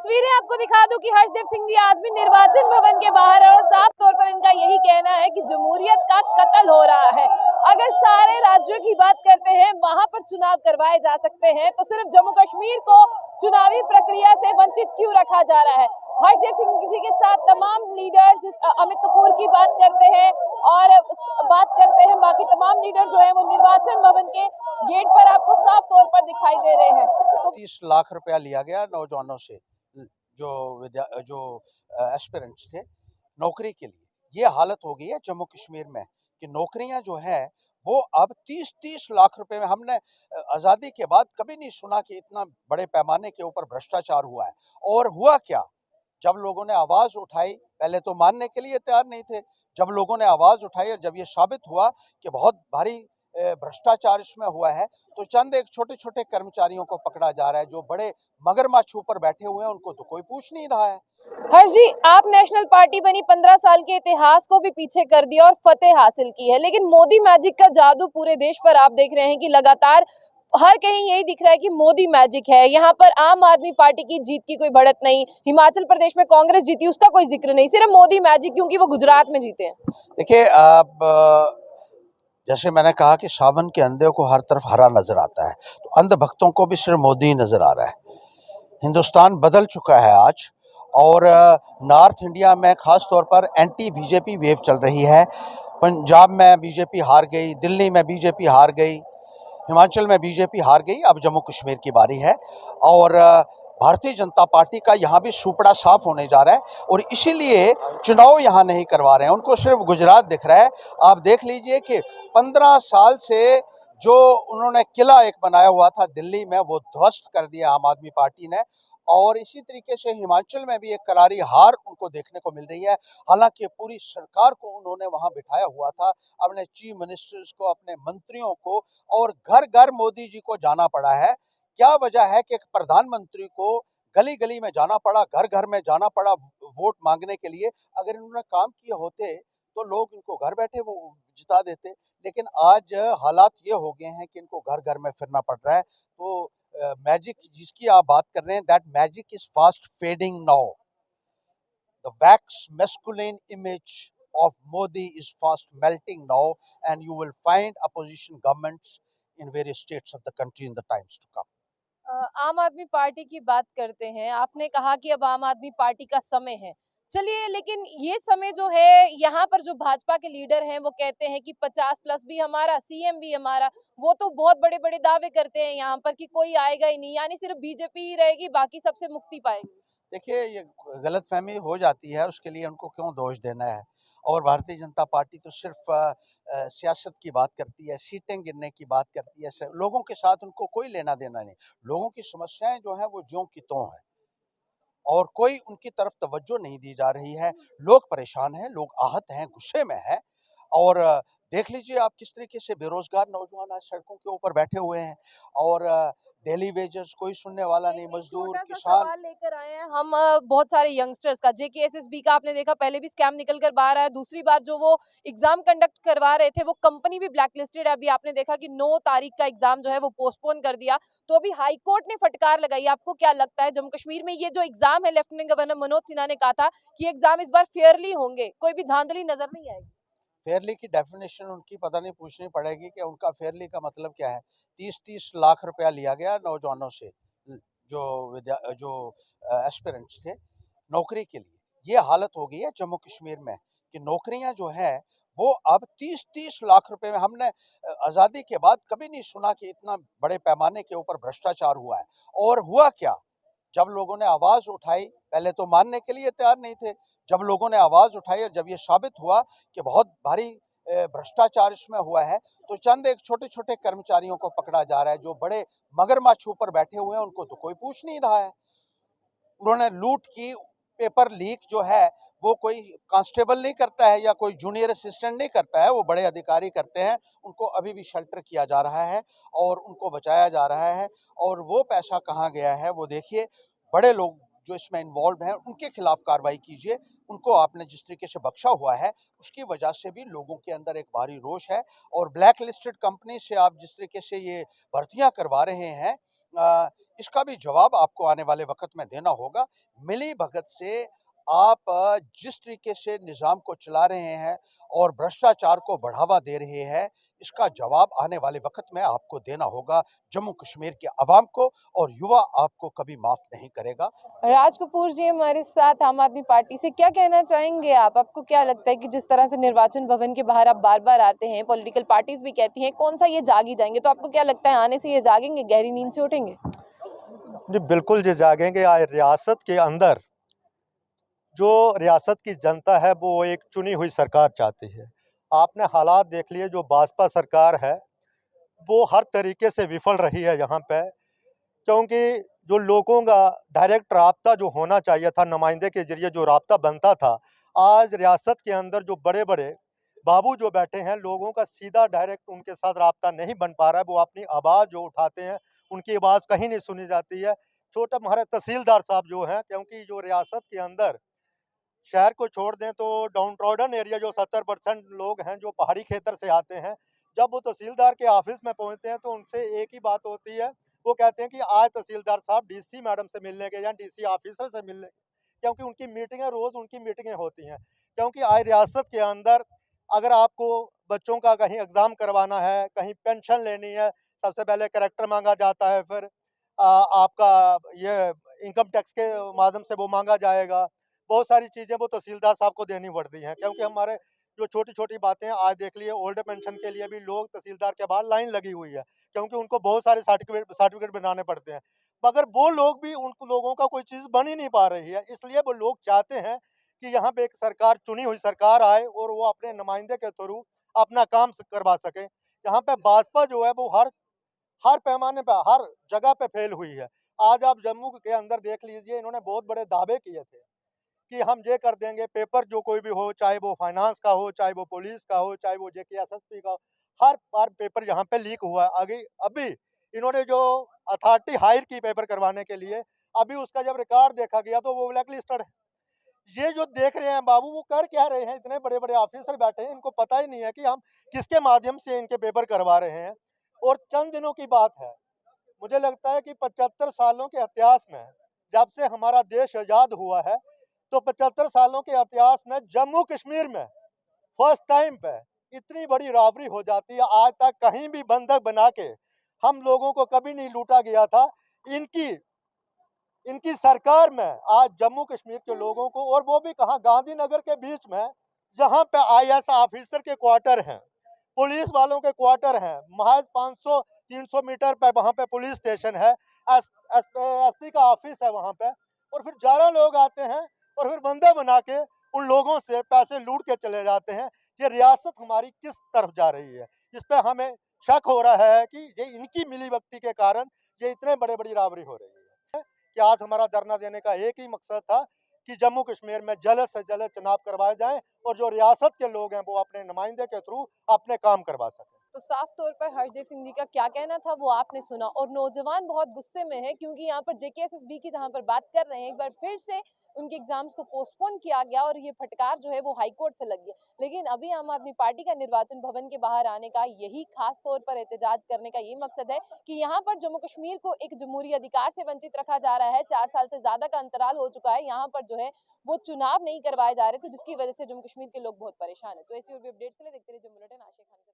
तस्वीरें आपको दिखा दूं कि हर्षदेव सिंह जी आज भी निर्वाचन भवन के बाहर है और साफ तौर पर इनका यही कहना है कि जमहूरियत का कत्ल हो रहा है। अगर सारे राज्यों की बात करते हैं वहां पर चुनाव करवाए जा सकते हैं तो सिर्फ जम्मू कश्मीर को चुनावी प्रक्रिया से वंचित क्यों रखा जा रहा है। हर्षदेव सिंह जी के साथ तमाम लीडर्स, अमित कपूर की बात करते हैं और बात करते हैं बाकी तमाम लीडर जो है वो निर्वाचन भवन के गेट पर आपको साफ तौर पर दिखाई दे रहे हैं। 30 लाख रुपया लिया गया नौजवानों से जो एस्पिरेंट्स थे नौकरी के लिए। ये हालत हो गई है जम्मू कश्मीर में कि नौकरियां जो है वो अब 30-30 लाख रुपए में। हमने आज़ादी के बाद कभी नहीं सुना कि इतना बड़े पैमाने के ऊपर भ्रष्टाचार हुआ है। और हुआ क्या, जब लोगों ने आवाज उठाई, पहले तो मानने के लिए तैयार नहीं थे। जब लोगों ने आवाज उठाई और जब ये साबित हुआ कि बहुत भारी भ्रष्टाचार इसमें हुआ है, तो चंद एक छोटे छोटे कर्मचारियों को पकड़ा जा रहा है। जो बड़े मगरमच्छ ऊपर बैठे हुए हैं उनको तो कोई पूछ नहीं रहा है। हर्ष जी, आप नेशनल पार्टी बनी, 15 साल के इतिहास को भी पीछे कर दिया और फतेह हासिल की है, लेकिन मोदी मैजिक का जादू पूरे देश पर आप देख रहे हैं कि लगातार हर कहीं यही दिख रहा है कि मोदी मैजिक है। यहाँ पर आम आदमी पार्टी की जीत की कोई बढ़त नहीं, हिमाचल प्रदेश में कांग्रेस जीती उसका कोई जिक्र नहीं, सिर्फ मोदी मैजिक क्योंकि वो गुजरात में जीते हैं। देखिए, अब जैसे मैंने कहा कि सावन के अंधे को हर तरफ हरा नजर आता है, तो अंध भक्तों को भी सिर्फ मोदी ही नजर आ रहा है। हिंदुस्तान बदल चुका है आज, और नॉर्थ इंडिया में खास तौर पर एंटी बीजेपी वेव चल रही है। पंजाब में बीजेपी हार गई, दिल्ली में बीजेपी हार गई, हिमाचल में बीजेपी हार गई। अब जम्मू कश्मीर की बारी है और भारतीय जनता पार्टी का यहाँ भी सुपड़ा साफ होने जा रहा है, और इसीलिए चुनाव यहाँ नहीं करवा रहे हैं। उनको सिर्फ गुजरात दिख रहा है। आप देख लीजिए कि 15 साल से जो उन्होंने किला एक बनाया हुआ था दिल्ली में, वो ध्वस्त कर दिया आम आदमी पार्टी ने। और इसी तरीके से हिमाचल में भी एक करारी हार उनको देखने को मिल रही है। हालांकि पूरी सरकार को उन्होंने वहां बिठाया हुआ था, अपने चीफ मिनिस्टर्स को, अपने मंत्रियों को, और घर घर मोदी जी को जाना पड़ा है। क्या वजह है कि एक प्रधानमंत्री को गली गली में जाना पड़ा, घर घर में जाना पड़ा वोट मांगने के लिए? अगर इन्होंने काम किए होते तो लोग इनको घर बैठे वो जिता देते। लेकिन आज हालात ये हो गए हैं कि इनको घर घर में फिरना पड़ रहा है। तो मैजिक जिसकी आप बात कर रहे हैं, that magic is fast fading now. The wax masculine image of Modi is fast melting now, and you will find opposition governments in various states of the country in the times to come. आम आदमी party की बात करते हैं, आपने कहा कि अब आम आदमी पार्टी का समय है। चलिए, लेकिन ये समय जो है यहाँ पर जो भाजपा के लीडर हैं वो कहते हैं कि 50+ भी हमारा, सीएम भी हमारा। वो तो बहुत बड़े बड़े दावे करते हैं यहाँ पर कि कोई आएगा ही नहीं, यानी सिर्फ बीजेपी ही रहेगी, बाकी सबसे मुक्ति पाएंगे। देखिए, ये गलतफहमी हो जाती है, उसके लिए उनको क्यों दोष देना है। और भारतीय जनता पार्टी तो सिर्फ सियासत की बात करती है, सीटें गिनने की बात करती है। लोगों के साथ उनको कोई लेना देना नहीं। लोगों की समस्याएं जो हैं वो ज्यों की त्यों हैं, और कोई उनकी तरफ तवज्जो नहीं दी जा रही है। लोग परेशान हैं, लोग आहत हैं, गुस्से में हैं। और देख लीजिए आप किस तरीके से बेरोजगार नौजवान आज सड़कों के ऊपर बैठे हुए हैं, और डेली वेजेस कोई सुनने वाला नहीं, मजदूर, किसान। सवाल लेकर आए हैं हम बहुत सारे यंगस्टर्स का। जेकेएसएसबी का आपने देखा, पहले भी स्कैम निकल कर बाहर आया। दूसरी बार जो वो एग्जाम कंडक्ट करवा रहे थे वो कंपनी भी ब्लैकलिस्टेड है। अभी आपने देखा कि 9 तारीख का एग्जाम जो है वो पोस्टपोन कर दिया, तो अभी हाई कोर्ट ने फटकार लगाई। आपको क्या लगता है जम्मू कश्मीर में ये जो एग्जाम है, लेफ्टिनेंट गवर्नर मनोज सिन्हा ने कहा था कि एग्जाम इस बार फेयरली होंगे, कोई भी धांधली नजर नहीं आएगी? फेयरली की डेफिनेशन उनकी पता नहीं पूछनी पड़ेगी कि उनका फेयरली का मतलब क्या है। 30-30 लाख रुपया लिया गया नौजवानों से जो एस्पिरेंट्स थे नौकरी के लिए। ये हालत हो गई है जम्मू कश्मीर में कि नौकरियां जो है वो अब 30-30 लाख रुपए में। हमने आज़ादी के बाद कभी नहीं सुना कि इतना बड़े पैमाने के ऊपर भ्रष्टाचार हुआ है। और हुआ क्या, जब लोगों ने आवाज उठाई, पहले तो मानने के लिए तैयार नहीं थे। जब लोगों ने आवाज उठाई और जब ये साबित हुआ कि बहुत भारी भ्रष्टाचार इसमें हुआ है, तो चंद एक छोटे छोटे कर्मचारियों को पकड़ा जा रहा है। जो बड़े मगरमच्छ ऊपर बैठे हुए हैं उनको तो कोई पूछ नहीं रहा है। उन्होंने लूट की। पेपर लीक जो है वो कोई कांस्टेबल नहीं करता है या कोई जूनियर असिस्टेंट नहीं करता है, वो बड़े अधिकारी करते हैं। उनको अभी भी शेल्टर किया जा रहा है और उनको बचाया जा रहा है। और वो पैसा कहाँ गया है वो देखिए। बड़े लोग जो इसमें इन्वॉल्व हैं उनके खिलाफ कार्रवाई कीजिए। उनको आपने जिस तरीके से बख्शा हुआ है उसकी वजह से भी लोगों के अंदर एक भारी रोष है। और ब्लैक लिस्टेड कंपनी से आप जिस तरीके से ये भर्तियां करवा रहे हैं, इसका भी जवाब आपको आने वाले वक्त में देना होगा। मिली भगत से आप जिस तरीके से निज़ाम को चला रहे हैं और भ्रष्टाचार को बढ़ावा दे रहे हैं, इसका जवाब आने वाले वक्त में आपको देना होगा जम्मू कश्मीर के अवाम को, और युवा आपको कभी माफ नहीं करेगा। राज कपूर जी हमारे साथ आम आदमी पार्टी से, क्या कहना चाहेंगे आप? आपको क्या लगता है कि जिस तरह से निर्वाचन भवन के बाहर आप बार बार आते हैं, पॉलिटिकल पार्टीज भी कहती हैं कौन सा ये जाग ही जाएंगे, तो आपको क्या लगता है आने से ये जागेंगे, गहरी नींद से उठेंगे? जी बिल्कुल जी जागेंगे। रियासत के अंदर जो रियासत की जनता है वो एक चुनी हुई सरकार चाहती है। आपने हालात देख लिए, जो भाजपा सरकार है वो हर तरीके से विफल रही है यहाँ पे, क्योंकि जो लोगों का डायरेक्ट राब्ता जो होना चाहिए था, नुमाइंदे के जरिए जो राब्ता बनता था, आज रियासत के अंदर जो बड़े बड़े बाबू जो बैठे हैं, लोगों का सीधा डायरेक्ट उनके साथ राब्ता नहीं बन पा रहा है। वो अपनी आवाज़ जो उठाते हैं, उनकी आवाज़ कहीं नहीं सुनी जाती है। छोटा हमारे तहसीलदार साहब जो हैं, क्योंकि जो रियासत के अंदर शहर को छोड़ दें तो डाउन टाउन एरिया जो 70% लोग हैं जो पहाड़ी क्षेत्र से आते हैं, जब वो तहसीलदार के ऑफिस में पहुंचते हैं तो उनसे एक ही बात होती है। वो कहते हैं कि आज तहसीलदार साहब डीसी मैडम से मिलने के या डीसी ऑफिसर से मिलने, क्योंकि उनकी मीटिंगें रोज़ उनकी मीटिंगें होती हैं। क्योंकि आज रियासत के अंदर अगर आपको बच्चों का कहीं एग्ज़ाम करवाना है, कहीं पेंशन लेनी है, सबसे पहले कैरेक्टर मांगा जाता है, फिर आपका ये इनकम टैक्स के माध्यम से वो मांगा जाएगा। बहुत सारी चीज़ें वो तहसीलदार साहब को देनी पड़ती हैं, क्योंकि हमारे जो छोटी-छोटी बातें हैं, आज देख लिए ओल्ड पेंशन के लिए भी लोग तहसीलदार के बाहर लाइन लगी हुई है, क्योंकि उनको बहुत सारे सर्टिफिकेट बनाने पड़ते हैं। मगर वो लोग भी, उन लोगों का कोई चीज़ बन ही नहीं पा रही है, इसलिए वो लोग चाहते हैं कि यहाँ पे एक सरकार, चुनी हुई सरकार आए और वो अपने नुमाइंदे के थ्रू अपना काम करवा सके। यहाँ पे भाजपा जो है वो हर हर पैमाने पे, हर जगह पे फेल हुई है। आज आप जम्मू के अंदर देख लीजिए, इन्होंने बहुत बड़े दावे किए थे कि हम ये कर देंगे, पेपर जो कोई भी हो, चाहे वो फाइनेंस का हो, चाहे वो पुलिस का हो, चाहे वो जेके एसएसपी का हो, हर बार पेपर यहाँ पे लीक हुआ है। आगे अभी इन्होंने जो अथॉरिटी हायर की पेपर करवाने के लिए, अभी उसका जब रिकॉर्ड देखा गया तो वो ब्लैक लिस्टेड है। ये जो देख रहे हैं बाबू, वो कर क्या रहे हैं? इतने बड़े बड़े ऑफिसर बैठे हैं, इनको पता ही नहीं है कि हम किसके माध्यम से इनके पेपर करवा रहे हैं। और चंद दिनों की बात है, मुझे लगता है कि 75 सालों के इतिहास में, जब से हमारा देश आज़ाद हुआ है, तो 75 सालों के इतिहास में जम्मू कश्मीर में फर्स्ट टाइम पे इतनी बड़ी रॉबरी हो जाती है। आज तक कहीं भी बंधक बना के हम लोगों को कभी नहीं लूटा गया था। इनकी इनकी सरकार में आज जम्मू कश्मीर के लोगों को, और वो भी कहाँ, गांधीनगर के बीच में, जहाँ पे आईएएस ऑफिसर के क्वार्टर हैं, पुलिस वालों के क्वार्टर हैं, महज 500-300 मीटर पे वहाँ पे पुलिस स्टेशन है, एसपी का ऑफिस है वहाँ पे, और फिर 11 लोग आते हैं और फिर बंदे बना के उन लोगों से पैसे लूट के चले जाते हैं। ये रियासत हमारी किस तरफ जा रही है, इस पे हमें शक हो रहा है कि ये इनकी मिलीभगती के कारण ये इतने बड़ी राबरी हो रही है। कि आज हमारा धरना देने का एक ही मकसद था कि जम्मू कश्मीर में जल्द से जल्द चुनाव करवाए जाएं और जो रियासत के लोग हैं वो अपने नुमाइंदे के थ्रू अपने काम करवा सकें। तो साफ तौर पर हर्षदेव सिंह जी का क्या कहना था वो आपने सुना, और नौजवान बहुत गुस्से में है क्योंकि यहाँ पर जेकेएसएसबी की जहाँ पर बात कर रहे हैं, एक बार फिर से उनके एग्जाम्स को पोस्टपोन किया गया और ये फटकार जो है वो हाईकोर्ट से लगी है। लेकिन अभी आम आदमी पार्टी का निर्वाचन भवन के बाहर आने का, यही खास तौर पर एहतजाज करने का ये मकसद है कि यहाँ पर जम्मू कश्मीर को एक जमहूरी अधिकार से वंचित रखा जा रहा है। 4 साल से ज्यादा का अंतराल हो चुका है, यहाँ पर जो है वो चुनाव नहीं करवाए जा रहे, तो जिसकी वजह से जम्मू कश्मीर के लोग बहुत परेशान है। तो ऐसी और भी अपडेट्स के लिए देखते रहिए जम्मू बुलेटिन। आशा खान।